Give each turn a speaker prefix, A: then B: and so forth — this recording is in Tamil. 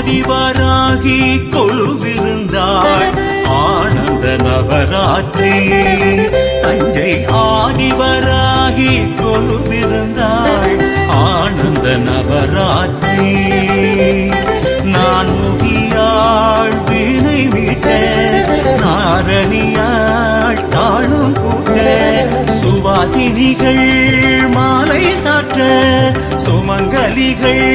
A: ஆதிவராகி கொழுவிருந்தாள் ஆனந்த நவராத்திரி. தஞ்சை ஆதிவராகி கொழுவிருந்தாள் ஆனந்த நவராத்திரி. நான் முகியாள் வீணை மீட்ட நாரணியாள் தாழும் கூட்ட சுவாசினிகள் மாலை சாற்ற சுமங்கலிகள்